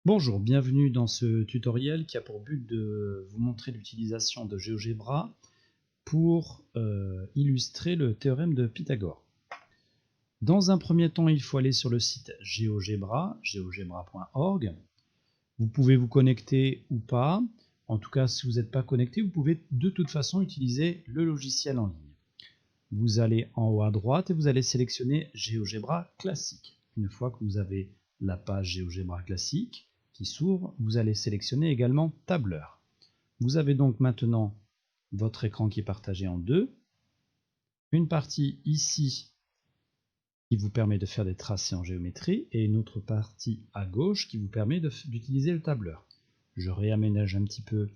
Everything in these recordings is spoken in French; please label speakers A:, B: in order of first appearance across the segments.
A: Bonjour, bienvenue dans ce tutoriel qui a pour but de vous montrer l'utilisation de GeoGebra pour illustrer le théorème de Pythagore. Dans un premier temps, il faut aller sur le site GeoGebra, geogebra.org. Vous pouvez vous connecter ou pas. En tout cas, si vous n'êtes pas connecté, vous pouvez de toute façon utiliser le logiciel en ligne. Vous allez en haut à droite et vous allez sélectionner GeoGebra classique. Une fois que vous avez la page GeoGebra classique qui s'ouvre, vous allez sélectionner également tableur. Vous avez donc maintenant votre écran qui est partagé en deux. Une partie ici qui vous permet de faire des tracés en géométrie et une autre partie à gauche qui vous permet d'utiliser le tableur. Je réaménage un petit peu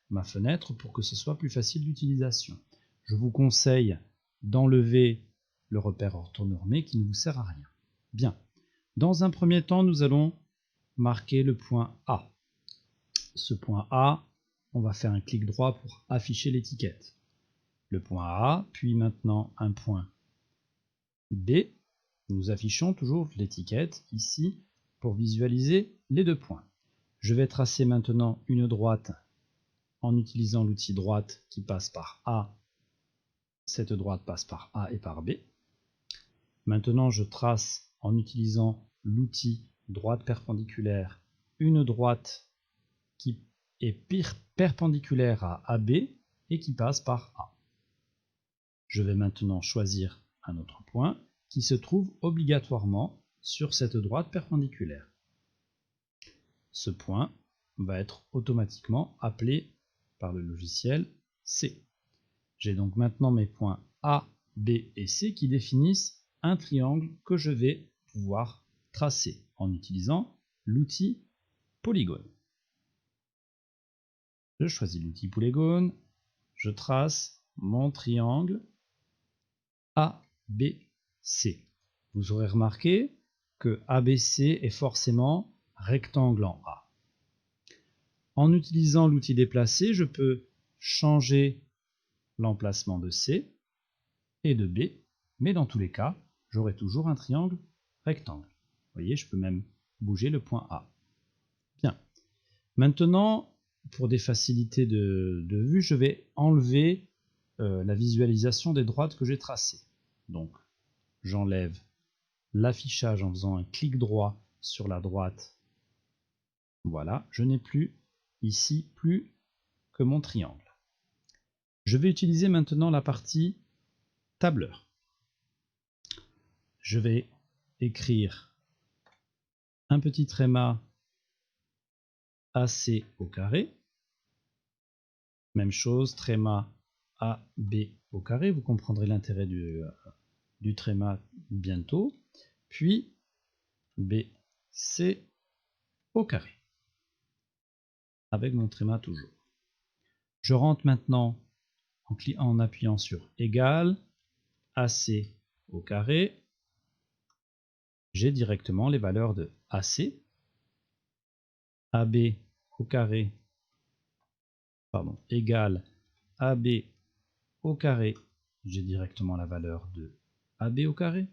A: ma fenêtre pour que ce soit plus facile d'utilisation. Je vous conseille d'enlever le repère orthonormé qui ne vous sert à rien. Bien. Dans un premier temps, nous allons marquer le point A. Ce point A, on va faire un clic droit pour afficher l'étiquette. Le point A, puis maintenant un point B. Nous affichons toujours l'étiquette ici pour visualiser les deux points. Je vais tracer maintenant une droite en utilisant l'outil droite qui passe par A. Cette droite passe par A et par B. Maintenant, je trace en utilisant l'outil droite perpendiculaire une droite qui est perpendiculaire à AB et qui passe par A. Je vais maintenant choisir un autre point qui se trouve obligatoirement sur cette droite perpendiculaire. Ce point va être automatiquement appelé par le logiciel C. J'ai donc maintenant mes points A, B et C qui définissent un triangle que je vais pouvoir tracer en utilisant l'outil polygone. Je choisis l'outil polygone, je trace mon triangle ABC. Vous aurez remarqué que ABC est forcément rectangle en A. En utilisant l'outil déplacer, je peux changer l'emplacement de C et de B, mais dans tous les cas, j'aurai toujours un triangle rectangle. Vous voyez, je peux même bouger le point A. Bien. Maintenant, pour des facilités de vue, je vais enlever la visualisation des droites que j'ai tracées. Donc, j'enlève l'affichage en faisant un clic droit sur la droite. Voilà, je n'ai plus ici plus que mon triangle. Je vais utiliser maintenant la partie tableur. Je vais écrire un petit tréma AC au carré. Même chose, tréma AB au carré. Vous comprendrez l'intérêt du tréma bientôt. Puis BC au carré. Avec mon tréma toujours. Je rentre maintenant en appuyant sur égal, AC au carré. J'ai directement les valeurs de AC, AB au carré, pardon, égal AB au carré, j'ai directement la valeur de AB au carré,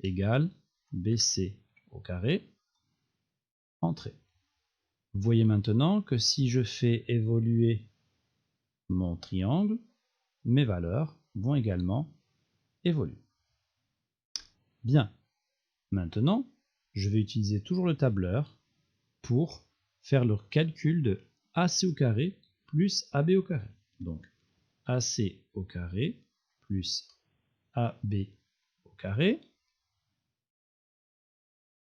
A: égal BC au carré, entrée. Vous voyez maintenant que si je fais évoluer mon triangle, mes valeurs vont également évoluer. Bien. Maintenant, je vais utiliser toujours le tableur pour faire le calcul de AC au carré plus AB au carré. Donc, AC au carré plus AB au carré.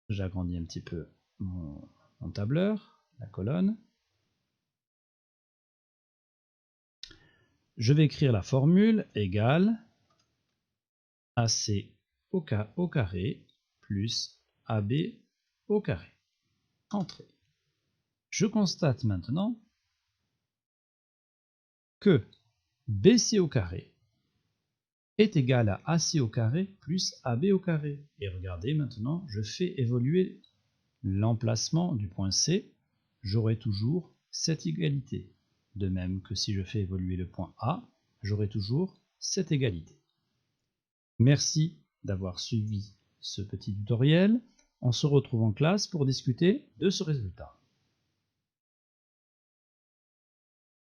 A: J'agrandis un petit peu mon tableur, la colonne. Je vais écrire la formule égale AC au carré plus AB au carré. Entrée. Je constate maintenant que BC au carré est égal à AC au carré plus AB au carré. Et regardez maintenant, je fais évoluer l'emplacement du point C, j'aurai toujours cette égalité. De même que si je fais évoluer le point A, j'aurai toujours cette égalité. Merci d'avoir suivi ce petit tutoriel. On se retrouve en classe pour discuter de ce résultat.